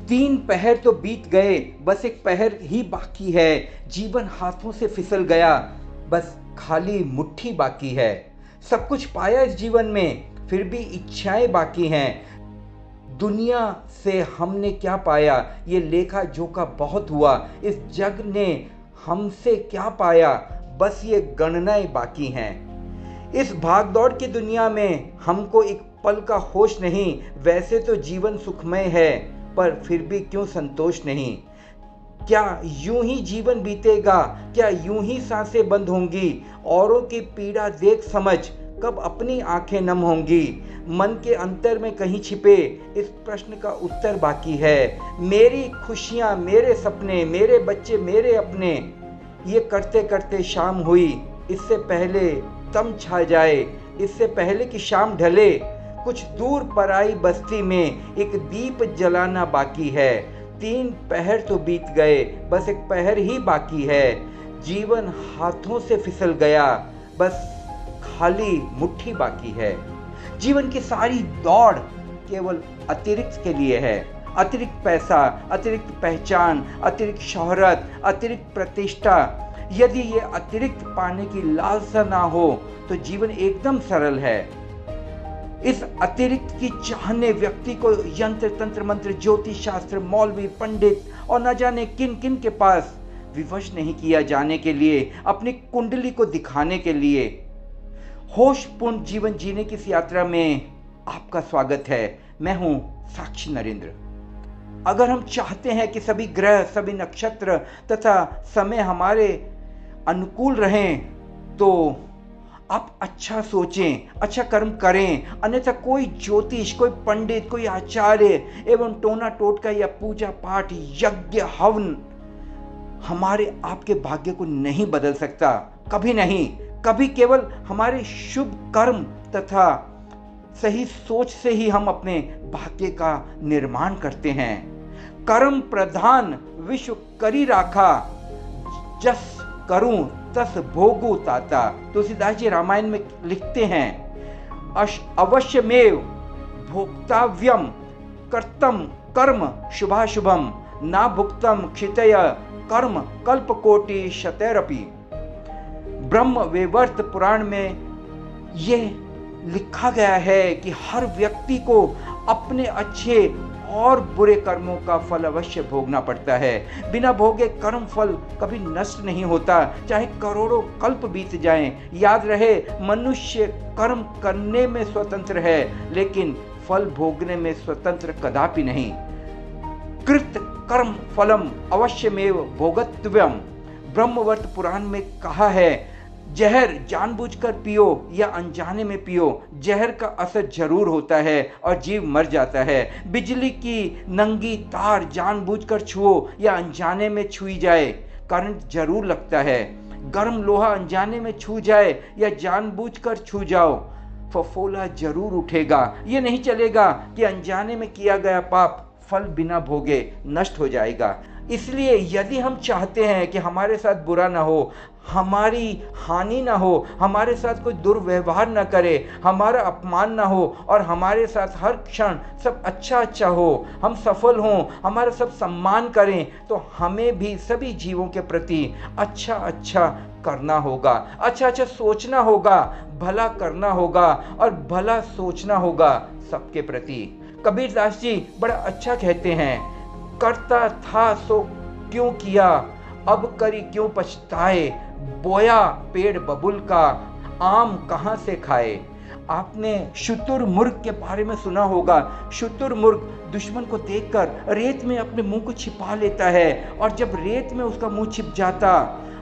तीन पहर तो बीत गए, बस एक पहर ही बाकी है। जीवन हाथों से फिसल गया, बस खाली मुट्ठी बाकी है। सब कुछ पाया इस जीवन में, फिर भी इच्छाएं बाकी हैं। दुनिया से हमने क्या पाया, ये लेखा जोखा बहुत हुआ। इस जग ने हमसे क्या पाया, बस ये गणनाएं बाकी हैं। इस भागदौड़ की दुनिया में हमको एक पल का होश नहीं। वैसे तो जीवन सुखमय है, पर फिर भी क्यों संतोष नहीं। क्या यूं ही जीवन बीतेगा, क्या यूं ही सांसें बंद होंगी। औरों की पीड़ा देख समझ कब अपनी आंखें नम होंगी। मन के अंतर में कहीं छिपे इस प्रश्न का उत्तर बाकी है। मेरी खुशियां, मेरे सपने, मेरे बच्चे, मेरे अपने, ये करते करते शाम हुई। इससे पहले तम छा जाए, इससे पहले कि शाम ढले, कुछ दूर पराई बस्ती में एक दीप जलाना बाकी है। तीन पहर तो बीत गए, बस एक पहर ही बाकी है। जीवन हाथों से फिसल गया, बस खाली मुट्ठी बाकी है। जीवन की सारी दौड़ केवल अतिरिक्त के लिए है। अतिरिक्त पैसा, अतिरिक्त पहचान, अतिरिक्त शोहरत, अतिरिक्त प्रतिष्ठा। यदि ये अतिरिक्त पाने की लालसा ना हो तो जीवन एकदम सरल है। इस अतिरिक्त की चाहने व्यक्ति को यंत्र, तंत्र, मंत्र, ज्योतिष शास्त्र, मौलवी, पंडित और न जाने किन किन के पास विवश नहीं किया जाने के लिए, अपनी कुंडली को दिखाने के लिए। होशपूर्ण जीवन जीने की इस यात्रा में आपका स्वागत है। मैं हूं साक्षी नरेंद्र। अगर हम चाहते हैं कि सभी ग्रह, सभी नक्षत्र तथा समय हमारे अनुकूल रहें, तो आप अच्छा सोचें, अच्छा कर्म करें। अन्यथा कोई ज्योतिष, कोई पंडित, कोई आचार्य एवं टोना टोटका या पूजा पाठ, यज्ञ, हवन हमारे आपके भाग्य को नहीं बदल सकता। कभी नहीं। कभी केवल हमारे शुभ कर्म तथा सही सोच से ही हम अपने भाग्य का निर्माण करते हैं। कर्म प्रधान विश्व करी राखा, जस करूं तस भोगू ताता। तुलसीदास जी रामायण में लिखते हैं, अवश्यमेव भोक्तव्यम कर्तम कर्म शुभाशुभम, ना भुक्तम क्षितय कर्म कल्पकोटि शतैरपि। ब्रह्म वैवर्त पुराण में ये लिखा गया है कि हर व्यक्ति को अपने अच्छे और बुरे कर्मों का फल अवश्य भोगना पड़ता है। बिना भोगे कर्म फल कभी नष्ट नहीं होता, चाहे करोड़ों कल्प बीत जाएं। याद रहे, मनुष्य कर्म करने में स्वतंत्र है, लेकिन फल भोगने में स्वतंत्र कदापि नहीं। कृत कर्म फलम अवश्यमेव भोगत्व्यम। ब्रह्मवर्त पुराण में कहा है, जहर जानबूझकर पियो या अनजाने में पियो, जहर का असर जरूर होता है और जीव मर जाता है। बिजली की नंगी तार जानबूझकर छुओ या अनजाने में छुई जाए, करंट जरूर लगता है। गर्म लोहा अनजाने में छू जाए या जानबूझकर छू जाओ, फफोला जरूर उठेगा। ये नहीं चलेगा कि अनजाने में किया गया पाप फल बिना भोगे नष्ट हो जाएगा। इसलिए यदि हम चाहते हैं कि हमारे साथ बुरा ना हो, हमारी हानि ना हो, हमारे साथ कोई दुर्व्यवहार ना करे, हमारा अपमान ना हो और हमारे साथ हर क्षण सब अच्छा अच्छा हो, हम सफल हों, हमारा सब सम्मान करें, तो हमें भी सभी जीवों के प्रति अच्छा अच्छा करना होगा, अच्छा अच्छा सोचना होगा, भला करना होगा और भला सोचना होगा सबके प्रति। कबीरदास जी बड़ा अच्छा कहते हैं, करता था सो क्यों किया, अब करी क्यों पछताए, बोया पेड़ बबुल का, आम कहाँ से खाए। आपने शुतुरमुर्ग के बारे में सुना होगा। शुतुरमुर्ग दुश्मन को देखकर रेत में अपने मुंह को छिपा लेता है, और जब रेत में उसका मुंह छिप जाता,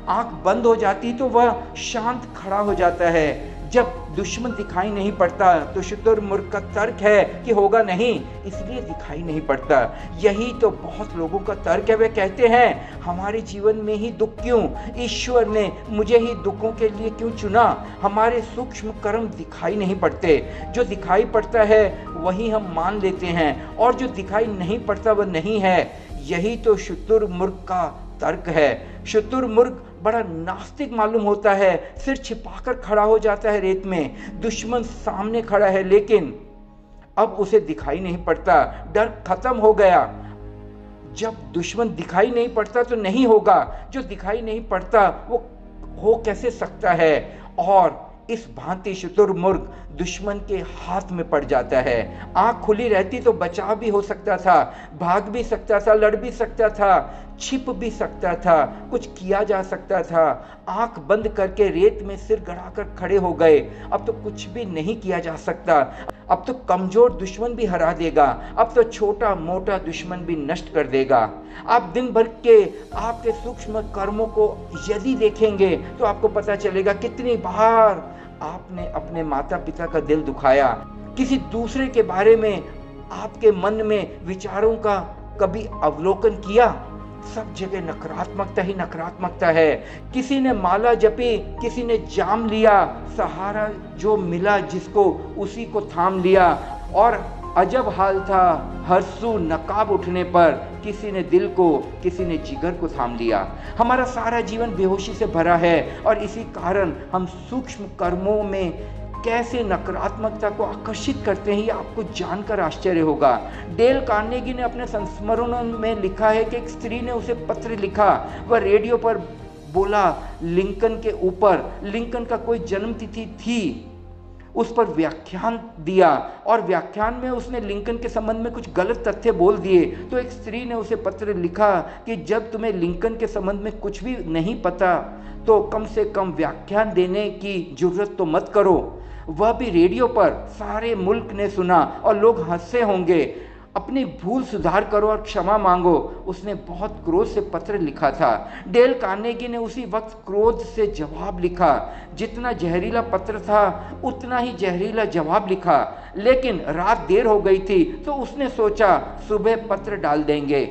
आंख बंद हो जाती, तो वह शांत खड़ा हो जाता है। जब दुश्मन दिखाई नहीं पड़ता तो शुतुरमुर्ग का तर्क है कि होगा नहीं, इसलिए दिखाई नहीं पड़ता। यही तो बहुत लोगों का तर्क है। वे कहते हैं, हमारे जीवन में ही दुख क्यों, ईश्वर ने मुझे ही दुखों के लिए क्यों चुना। हमारे सूक्ष्म कर्म दिखाई नहीं पड़ते, जो दिखाई पड़ता है वही हम मान लेते हैं, और जो दिखाई नहीं पड़ता वह नहीं है। यही तो शुतुरमुर्ग का तर्क है। शुतुरमुर्ग बड़ा नास्तिक मालूम होता है, सिर छिपाकर खड़ा हो जाता है रेत में, दुश्मन सामने खड़ा है, लेकिन अब उसे दिखाई नहीं पड़ता, डर खत्म हो गया। जब दुश्मन दिखाई नहीं पड़ता तो नहीं होगा, जो दिखाई नहीं पड़ता वो हो कैसे सकता है। और इस भांति शुतुरमुर्ग दुश्मन के हाथ में पड़ जाता है। आंख खुली रहती तो बचाव भी हो सकता था, भाग भी सकता था, लड़ भी सकता था, छिप भी सकता था, कुछ किया जा सकता था। आंख बंद करके रेत में सिर गड़ाकर खड़े हो गए। अब तो कुछ भी नहीं किया जा सकता। अब तो कमजोर दुश्मन भी हरा देगा, अब तो छोटा मोटा दुश्मन भी नष्ट कर देगा। आप दिन भर के आपके सूक्ष्म कर्मों को यदि देखेंगे तो आपको पता चलेगा कितनी बार आपने अपने माता पिता का दिल दुखाया। किसी दूसरे के बारे में आपके मन में विचारों का कभी अवलोकन किया? सब जगह नकारात्मकता ही नकारात्मकता है। किसी ने माला जपी, किसी ने जाम लिया, सहारा जो मिला जिसको उसी को थाम लिया। और अजब हाल था हरसू नकाब उठने पर, किसी ने दिल को, किसी ने जिगर को थाम लिया। हमारा सारा जीवन बेहोशी से भरा है और इसी कारण हम सूक्ष्म कर्मों में कैसे नकारात्मकता को आकर्षित करते हैं, ये आपको जानकर आश्चर्य होगा। डेल कार्नेगी ने अपने संस्मरणों में लिखा है कि एक स्त्री ने उसे पत्र लिखा। वह रेडियो पर बोला लिंकन के ऊपर, लिंकन का कोई जन्मतिथि थी, उस पर व्याख्यान दिया और व्याख्यान में उसने लिंकन के संबंध में कुछ गलत तथ्य बोल दिए। तो एक स्त्री ने उसे पत्र लिखा कि जब तुम्हें लिंकन के संबंध में कुछ भी नहीं पता तो कम से कम व्याख्यान देने की जरूरत तो मत करो। वह भी रेडियो पर, सारे मुल्क ने सुना और लोग हंसे होंगे। अपनी भूल सुधार करो और क्षमा मांगो। उसने बहुत क्रोध से पत्र लिखा था। डेल कार्नेगी ने उसी वक्त क्रोध से जवाब लिखा। जितना जहरीला पत्र था उतना ही जहरीला जवाब लिखा। लेकिन रात देर हो गई थी तो उसने सोचा सुबह पत्र डाल देंगे।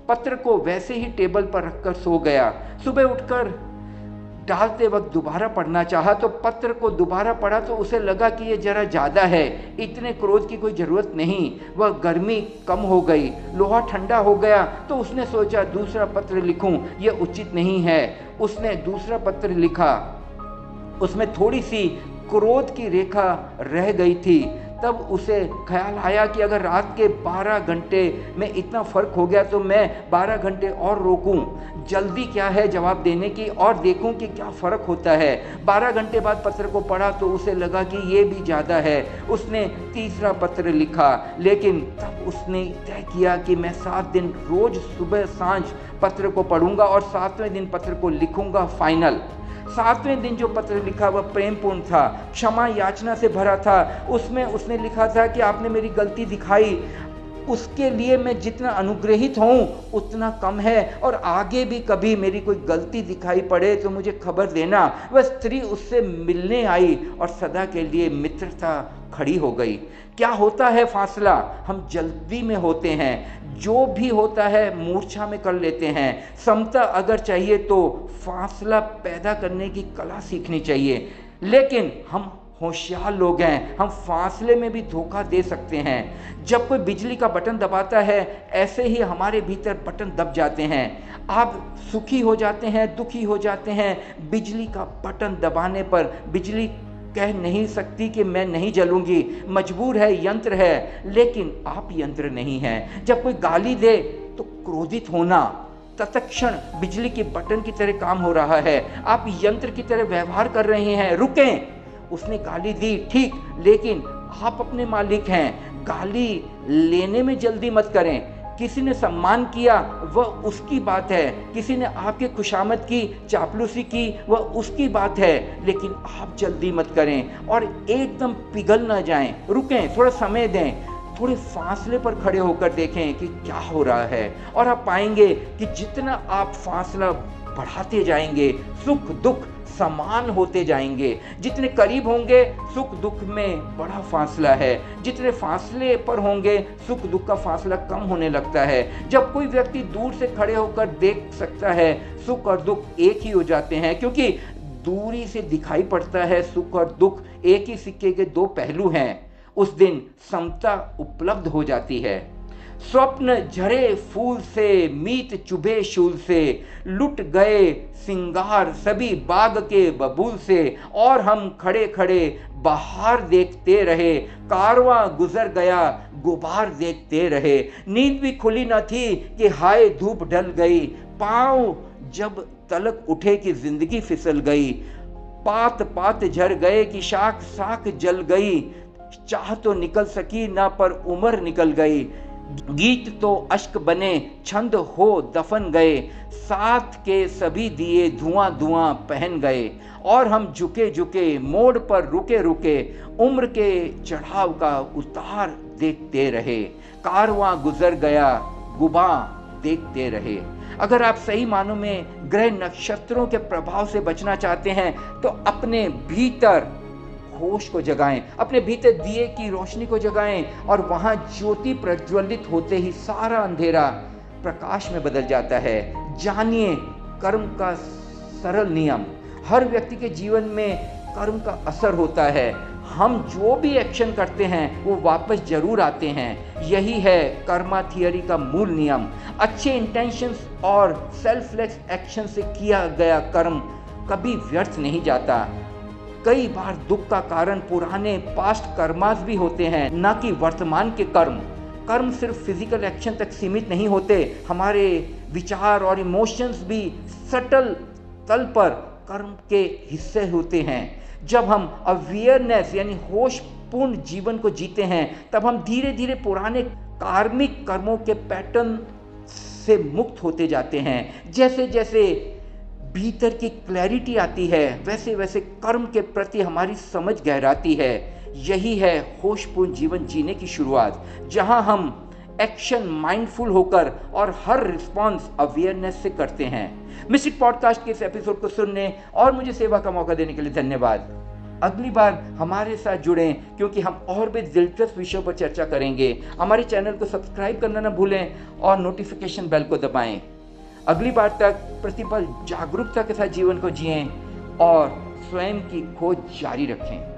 पत्र को वैसे ही टेबल पर रखकर सो गया। सुबह उठकर डालते वक्त दोबारा पढ़ना चाहा तो पत्र को दोबारा पढ़ा तो उसे लगा कि ये जरा ज़्यादा है, इतने क्रोध की कोई ज़रूरत नहीं। वह गर्मी कम हो गई, लोहा ठंडा हो गया तो उसने सोचा दूसरा पत्र लिखूं, ये उचित नहीं है। उसने दूसरा पत्र लिखा, उसमें थोड़ी सी क्रोध की रेखा रह गई थी। तब उसे ख्याल आया कि अगर रात के 12 घंटे में इतना फ़र्क हो गया तो मैं 12 घंटे और रोकूं। जल्दी क्या है जवाब देने की और देखूं कि क्या फ़र्क होता है। 12 घंटे बाद पत्र को पढ़ा तो उसे लगा कि ये भी ज़्यादा है। उसने तीसरा पत्र लिखा, लेकिन तब उसने तय किया कि मैं 7 दिन रोज़ सुबह सांझ पत्र को पढ़ूंगा और 7वें दिन पत्र को लिखूंगा फाइनल। 7वें दिन जो पत्र लिखा वह प्रेमपूर्ण था, क्षमा याचना से भरा था। उसमें उसने लिखा था कि आपने मेरी गलती दिखाई, उसके लिए मैं जितना अनुग्रहित हूँ उतना कम है और आगे भी कभी मेरी कोई गलती दिखाई पड़े तो मुझे खबर देना। वह स्त्री उससे मिलने आई और सदा के लिए मित्रता खड़ी हो गई। क्या होता है फासला? हम जल्दी में होते हैं, जो भी होता है मूर्छा में कर लेते हैं। समता अगर चाहिए तो फासला पैदा करने की कला सीखनी चाहिए। लेकिन हम होशियार लोग हैं, हम फासले में भी धोखा दे सकते हैं। जब कोई बिजली का बटन दबाता है ऐसे ही हमारे भीतर बटन दब जाते हैं। आप सुखी हो जाते हैं, दुखी हो जाते हैं। बिजली का बटन दबाने पर बिजली कह नहीं सकती कि मैं नहीं जलूंगी, मजबूर है, यंत्र है, लेकिन आप यंत्र नहीं हैं। जब कोई गाली दे तो क्रोधित होना तत्क्षण बिजली के बटन की तरह काम हो रहा है। आप यंत्र की तरह व्यवहार कर रहे हैं। रुकें, उसने गाली दी ठीक, लेकिन आप अपने मालिक हैं। गाली लेने में जल्दी मत करें। किसी ने सम्मान किया वह उसकी बात है, किसी ने आपके खुशामद की, चापलूसी की, वह उसकी बात है, लेकिन आप जल्दी मत करें और एकदम पिघल ना जाएं। रुकें, थोड़ा समय दें, थोड़े फासले पर खड़े होकर देखें कि क्या हो रहा है और आप पाएंगे कि जितना आप फासला बढ़ाते जाएंगे सुख दुख समान होते जाएंगे। जितने करीब होंगे सुख दुख में बड़ा फासला है, जितने फासले पर होंगे सुख दुख का फासला कम होने लगता है। जब कोई व्यक्ति दूर से खड़े होकर देख सकता है सुख और दुख एक ही हो जाते हैं, क्योंकि दूरी से दिखाई पड़ता है सुख और दुख एक ही सिक्के के दो पहलू हैं। उस दिन समता उपलब्ध हो जाती है। स्वप्न झरे फूल से, मीत चुभे शूल से, लुट गए सिंगार सभी बाग के बबूल से, और हम खड़े खड़े बहार देखते रहे, कारवां गुजर गया गुबार देखते रहे। नींद भी खुली न थी कि हाय धूप ढल गई, पाँव जब तलक उठे कि जिंदगी फिसल गई, पात पात झर गए कि शाख शाख जल गई, चाह तो निकल सकी ना पर उम्र निकल गई, गीत तो अश्क बने छंद हो दफन गए, साथ के सभी दिए धुआं धुआं पहन गए, और हम झुके झुके मोड़ पर रुके रुके, उम्र के चढ़ाव का उतार देखते रहे, कारवां गुजर गया गुबा देखते रहे। अगर आप सही मानों में ग्रह नक्षत्रों के प्रभाव से बचना चाहते हैं तो अपने भीतर होश को जगाएं, अपने भीतर दिए की रोशनी को जगाएं, और वहां ज्योति प्रज्वलित होते ही सारा अंधेरा प्रकाश में बदल जाता है। जानिए कर्म का सरल नियम। हर व्यक्ति के जीवन में कर्म का असर होता है। हम जो भी एक्शन करते हैं वो वापस जरूर आते हैं। यही है कर्मा थियरी का मूल नियम। अच्छे इंटेंशंस और सेल्फलेस एक्शन से किया गया कर्म कभी व्यर्थ नहीं जाता। कई बार दुख का कारण पुराने पास्ट कर्मास भी होते हैं, ना कि वर्तमान के कर्म। कर्म सिर्फ फिजिकल एक्शन तक सीमित नहीं होते, हमारे विचार और इमोशंस भी सटल तल पर कर्म के हिस्से होते हैं। जब हम अवेयरनेस यानी होशपूर्ण जीवन को जीते हैं, तब हम धीरे धीरे पुराने कार्मिक कर्मों के पैटर्न से मुक्त होते जाते हैं। जैसे जैसे भीतर की क्लैरिटी आती है, वैसे वैसे कर्म के प्रति हमारी समझ गहराती है। यही है होशपूर्ण जीवन जीने की शुरुआत, जहां हम एक्शन माइंडफुल होकर और हर रिस्पॉन्स अवेयरनेस से करते हैं। मिस्टिक पॉडकास्ट के इस एपिसोड को सुनने और मुझे सेवा का मौका देने के लिए धन्यवाद। अगली बार हमारे साथ जुड़ें, क्योंकि हम और भी दिलचस्प विषयों पर चर्चा करेंगे। हमारे चैनल को सब्सक्राइब करना न भूलें और नोटिफिकेशन बेल को दबाएं। अगली बार तक प्रतिपल जागरूकता के साथ जीवन को जिएं और स्वयं की खोज जारी रखें।